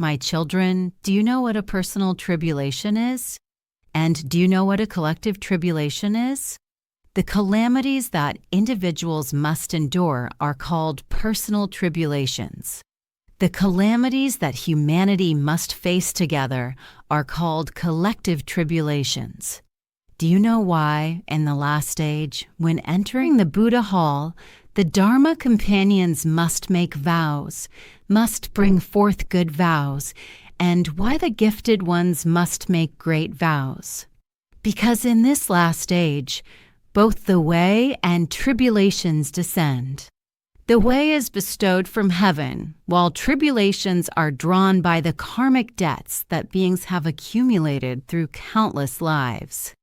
My children, do you know what a personal tribulation is? And do you know what a collective tribulation is? The calamities that individuals must endure are called personal tribulations. The calamities that humanity must face together are called collective tribulations. Do you know why, in the last age, when entering the Buddha hall, the Dharma companions must make vows, must bring forth good vows, and why the gifted ones must make great vows? Because in this last age, both the way and tribulations descend. The way is bestowed from heaven, while tribulations are drawn by the karmic debts that beings have accumulated through countless lives.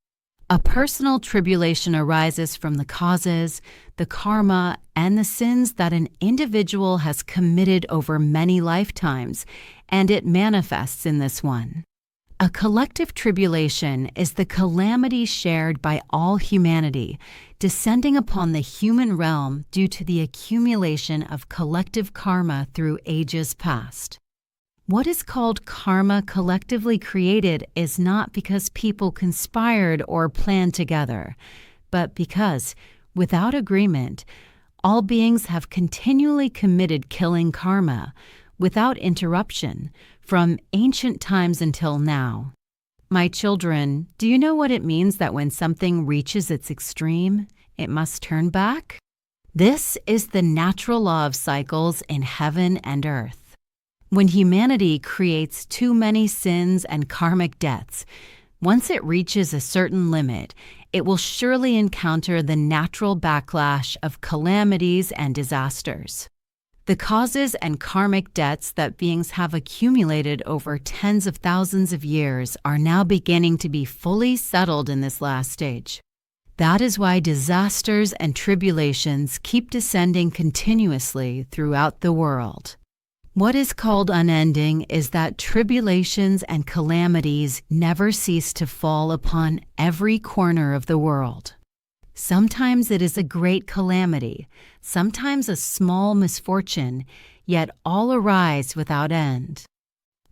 A personal tribulation arises from the causes, the karma, and the sins that an individual has committed over many lifetimes, and it manifests in this one. A collective tribulation is the calamity shared by all humanity, descending upon the human realm due to the accumulation of collective karma through ages past. What is called karma collectively created is not because people conspired or planned together, but because, without agreement, all beings have continually committed killing karma, without interruption, from ancient times until now. My children, do you know what it means that when something reaches its extreme, it must turn back? This is the natural law of cycles in heaven and earth. When humanity creates too many sins and karmic debts, once it reaches a certain limit, it will surely encounter the natural backlash of calamities and disasters. The causes and karmic debts that beings have accumulated over tens of thousands of years are now beginning to be fully settled in this last stage. That is why disasters and tribulations keep descending continuously throughout the world. What is called unending is that tribulations and calamities never cease to fall upon every corner of the world. Sometimes it is a great calamity, sometimes a small misfortune, yet all arise without end.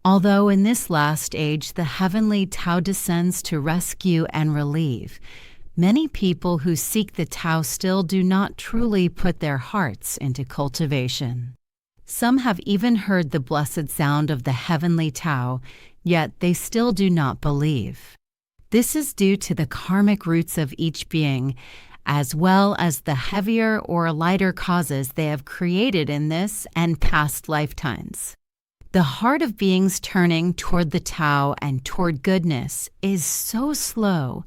Although in this last age the heavenly Tao descends to rescue and relieve, many people who seek the Tao still do not truly put their hearts into cultivation. Some have even heard the blessed sound of the heavenly Tao, yet they still do not believe. This is due to the karmic roots of each being, as well as the heavier or lighter causes they have created in this and past lifetimes. The heart of beings turning toward the Tao and toward goodness is so slow,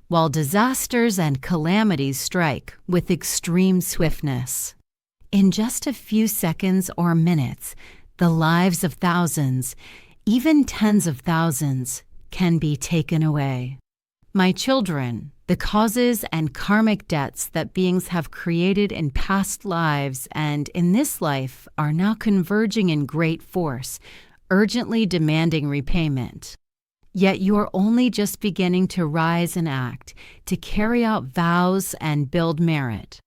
while disasters and calamities strike with extreme swiftness. In just a few seconds or minutes, the lives of thousands, even tens of thousands, can be taken away. My children, the causes and karmic debts that beings have created in past lives and in this life are now converging in great force, urgently demanding repayment. Yet you are only just beginning to rise and act, to carry out vows and build merit.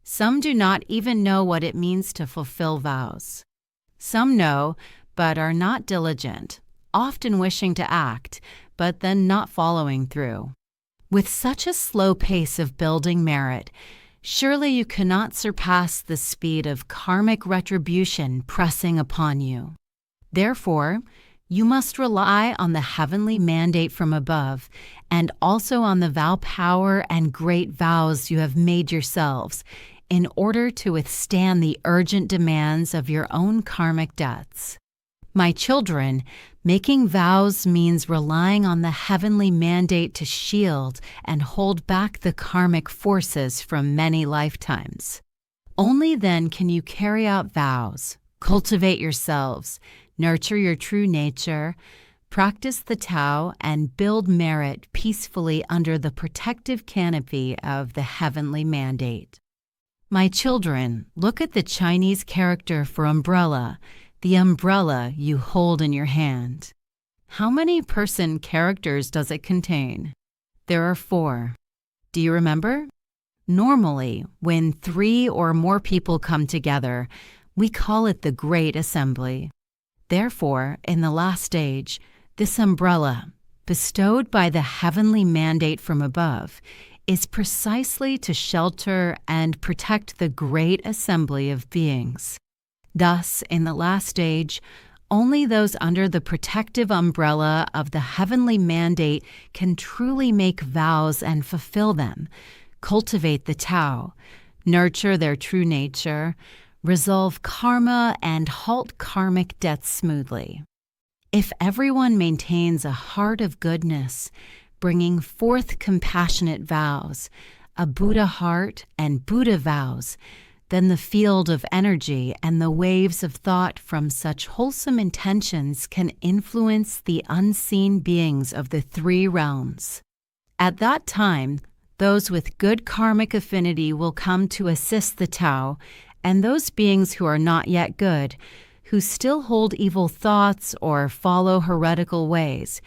Some do not even know what it means to fulfill vows. Some know, but are not diligent, often wishing to act, but then not following through. With such a slow pace of building merit, surely you cannot surpass the speed of karmic retribution pressing upon you. Therefore, you must rely on the heavenly mandate from above, and also on the vow power and great vows you have made yourselves, in order to withstand the urgent demands of your own karmic debts. My children, making vows means relying on the heavenly mandate to shield and hold back the karmic forces from many lifetimes. Only then can you carry out vows, cultivate yourselves, nurture your true nature, practice the Tao, and build merit peacefully under the protective canopy of the heavenly mandate. My children, look at the Chinese character for umbrella, the umbrella you hold in your hand. How many person characters does it contain? There are 4. Do you remember? Normally, when 3 or more people come together, we call it the Great Assembly. Therefore, in the last age, this umbrella, bestowed by the heavenly mandate from above, is precisely to shelter and protect the great assembly of beings. Thus, in the last age, only those under the protective umbrella of the heavenly mandate can truly make vows and fulfill them, cultivate the Tao, nurture their true nature, resolve karma, and halt karmic debts smoothly. If everyone maintains a heart of goodness, bringing forth compassionate vows, a Buddha heart and Buddha vows, then the field of energy and the waves of thought from such wholesome intentions can influence the unseen beings of the three realms. At that time, those with good karmic affinity will come to assist the Tao, and those beings who are not yet good, who still hold evil thoughts or follow heretical ways,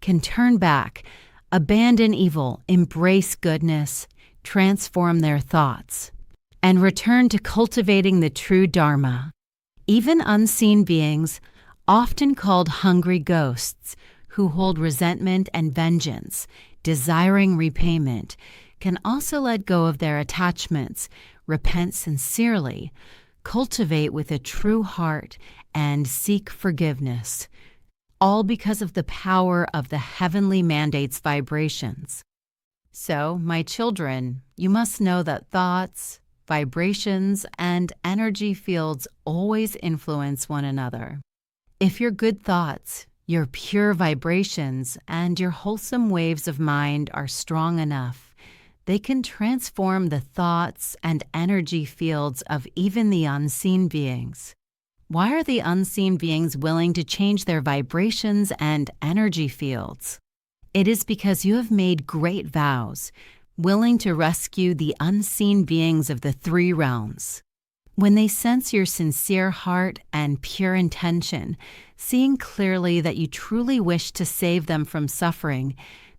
can turn back, abandon evil, embrace goodness, transform their thoughts, and return to cultivating the true Dharma. Even unseen beings, often called hungry ghosts, who hold resentment and vengeance, desiring repayment, can also let go of their attachments, repent sincerely, cultivate with a true heart, and seek forgiveness, all because of the power of the heavenly mandate's vibrations. So, my children, you must know that thoughts, vibrations, and energy fields always influence one another. If your good thoughts, your pure vibrations, and your wholesome waves of mind are strong enough, they can transform the thoughts and energy fields of even the unseen beings. Why are the unseen beings willing to change their vibrations and energy fields? It is because you have made great vows, willing to rescue the unseen beings of the three realms. When they sense your sincere heart and pure intention, seeing clearly that you truly wish to save them from suffering,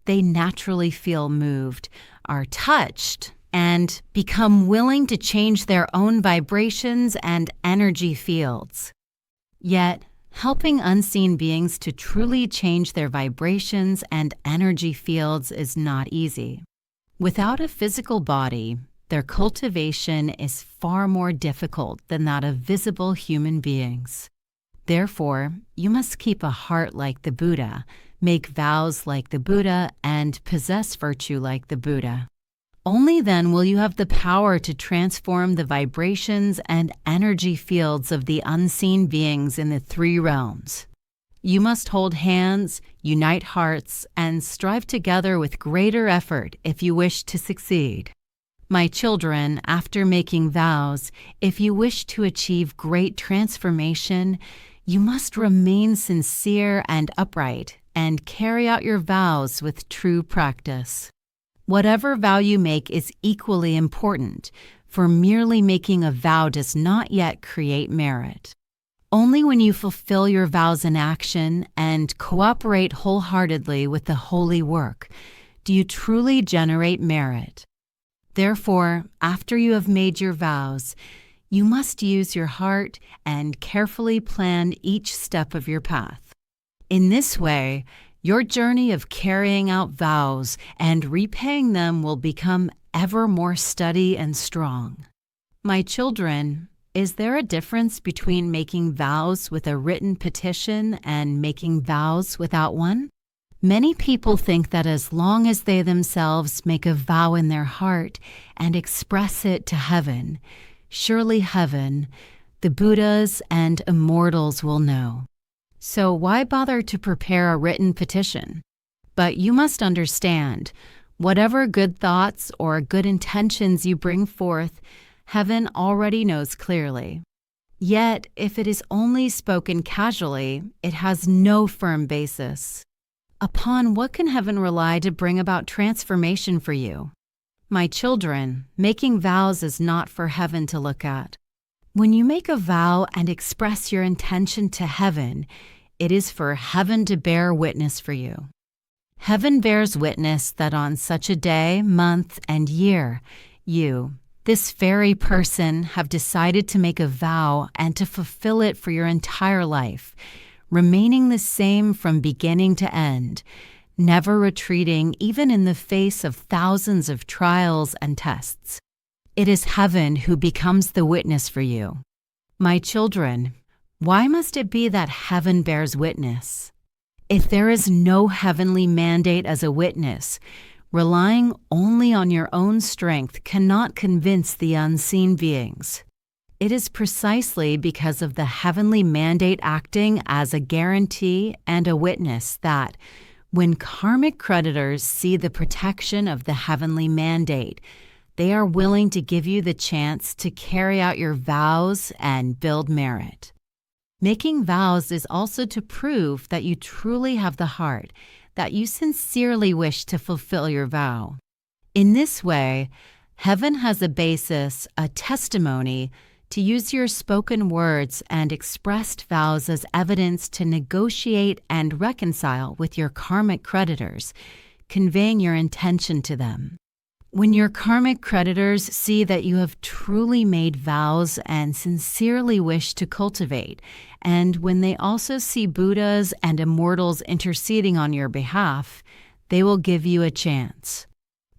they naturally feel moved, are touched, and become willing to change their own vibrations and energy fields. Yet, helping unseen beings to truly change their vibrations and energy fields is not easy. Without a physical body, their cultivation is far more difficult than that of visible human beings. Therefore, you must keep a heart like the Buddha, make vows like the Buddha, and possess virtue like the Buddha. Only then will you have the power to transform the vibrations and energy fields of the unseen beings in the three realms. You must hold hands, unite hearts, and strive together with greater effort if you wish to succeed. My children, after making vows, if you wish to achieve great transformation, you must remain sincere and upright and carry out your vows with true practice. Whatever vow you make is equally important, for merely making a vow does not yet create merit. Only when you fulfill your vows in action and cooperate wholeheartedly with the holy work do you truly generate merit. Therefore, after you have made your vows, you must use your heart and carefully plan each step of your path. In this way, your journey of carrying out vows and repaying them will become ever more steady and strong. My children, is there a difference between making vows with a written petition and making vows without one? Many people think that as long as they themselves make a vow in their heart and express it to heaven, surely heaven, the Buddhas and immortals will know. So why bother to prepare a written petition? But you must understand, whatever good thoughts or good intentions you bring forth, heaven already knows clearly. Yet, if it is only spoken casually, it has no firm basis. Upon what can heaven rely to bring about transformation for you? My children, making vows is not for heaven to look at. When you make a vow and express your intention to heaven, it is for heaven to bear witness for you. Heaven bears witness that on such a day, month, and year, you, this very person, have decided to make a vow and to fulfill it for your entire life, remaining the same from beginning to end, never retreating even in the face of thousands of trials and tests. It is heaven who becomes the witness for you. My children, why must it be that heaven bears witness? If there is no heavenly mandate as a witness, relying only on your own strength cannot convince the unseen beings. It is precisely because of the heavenly mandate acting as a guarantee and a witness that, when karmic creditors see the protection of the heavenly mandate, they are willing to give you the chance to carry out your vows and build merit. Making vows is also to prove that you truly have the heart, that you sincerely wish to fulfill your vow. In this way, heaven has a basis, a testimony, to use your spoken words and expressed vows as evidence to negotiate and reconcile with your karmic creditors, conveying your intention to them. When your karmic creditors see that you have truly made vows and sincerely wish to cultivate, and when they also see Buddhas and immortals interceding on your behalf, they will give you a chance.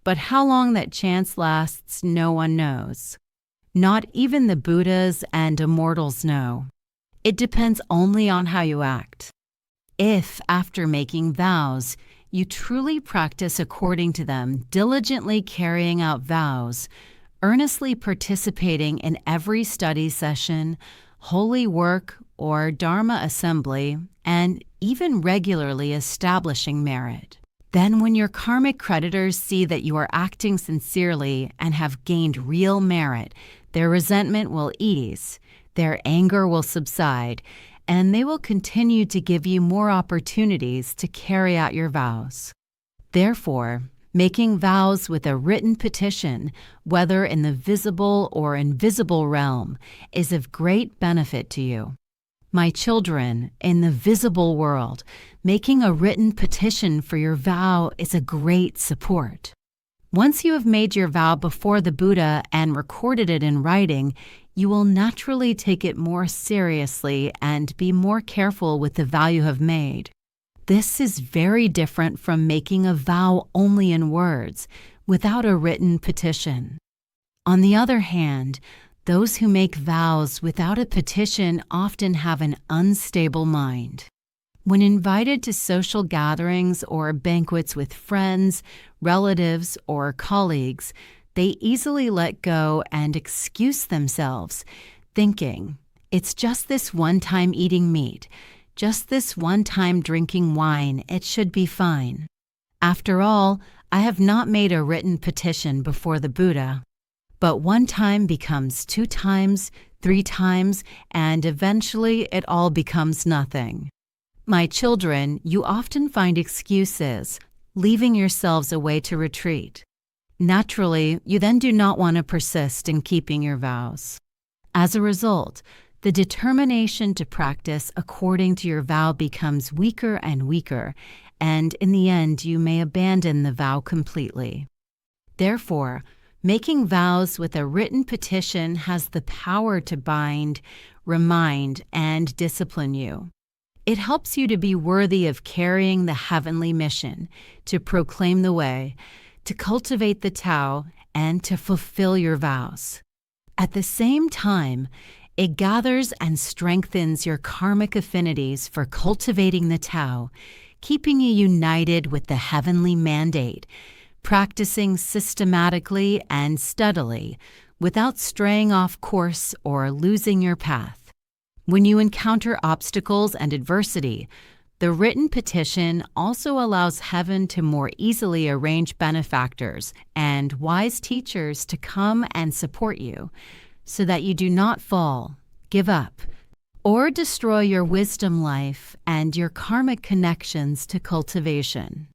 But how long that chance lasts, no one knows. Not even the Buddhas and immortals know. It depends only on how you act. If, after making vows, you truly practice according to them, diligently carrying out vows, earnestly participating in every study session, holy work, or Dharma assembly, and even regularly establishing merit, then when your karmic creditors see that you are acting sincerely and have gained real merit, their resentment will ease, their anger will subside, and they will continue to give you more opportunities to carry out your vows. Therefore, making vows with a written petition, whether in the visible or invisible realm, is of great benefit to you. My children, in the visible world, making a written petition for your vow is a great support. Once you have made your vow before the Buddha and recorded it in writing, you will naturally take it more seriously and be more careful with the vow you have made. This is very different from making a vow only in words, without a written petition. On the other hand, those who make vows without a petition often have an unstable mind. When invited to social gatherings or banquets with friends, relatives, or colleagues, they easily let go and excuse themselves, thinking, "It's just this one time eating meat, just this one time drinking wine, it should be fine. After all, I have not made a written petition before the Buddha." But one time becomes 2 times, 3 times, and eventually it all becomes nothing. My children, you often find excuses, leaving yourselves a way to retreat. Naturally, you then do not want to persist in keeping your vows. As a result, the determination to practice according to your vow becomes weaker and weaker, and in the end you may abandon the vow completely. Therefore, making vows with a written petition has the power to bind, remind, and discipline you. It helps you to be worthy of carrying the heavenly mission, to proclaim the way, to cultivate the Tao, and to fulfill your vows. At the same time, it gathers and strengthens your karmic affinities for cultivating the Tao, keeping you united with the heavenly mandate, practicing systematically and steadily without straying off course or losing your path. When you encounter obstacles and adversity, the written petition also allows heaven to more easily arrange benefactors and wise teachers to come and support you, so that you do not fall, give up, or destroy your wisdom life and your karmic connections to cultivation.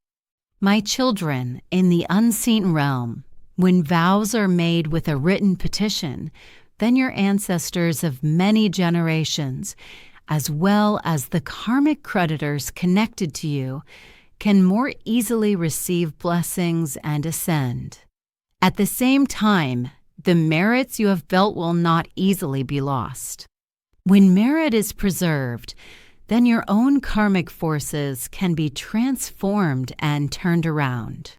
My children, in the unseen realm, when vows are made with a written petition, then your ancestors of many generations, as well as the karmic creditors connected to you, can more easily receive blessings and ascend. At the same time, the merits you have built will not easily be lost. When merit is preserved, then your own karmic forces can be transformed and turned around.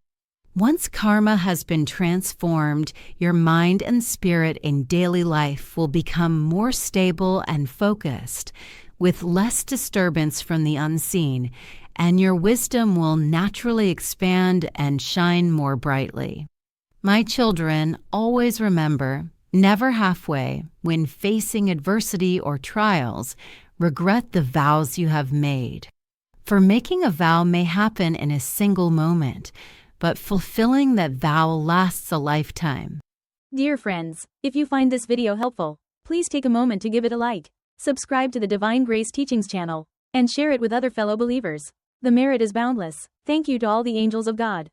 Once karma has been transformed, your mind and spirit in daily life will become more stable and focused, with less disturbance from the unseen, and your wisdom will naturally expand and shine more brightly. My children, always remember, never halfway, when facing adversity or trials, regret the vows you have made. For making a vow may happen in a single moment, but fulfilling that vow lasts a lifetime. Dear friends, if you find this video helpful, please take a moment to give it a like, subscribe to the Divine Grace Teachings channel, and share it with other fellow believers. The merit is boundless. Thank you to all the angels of God.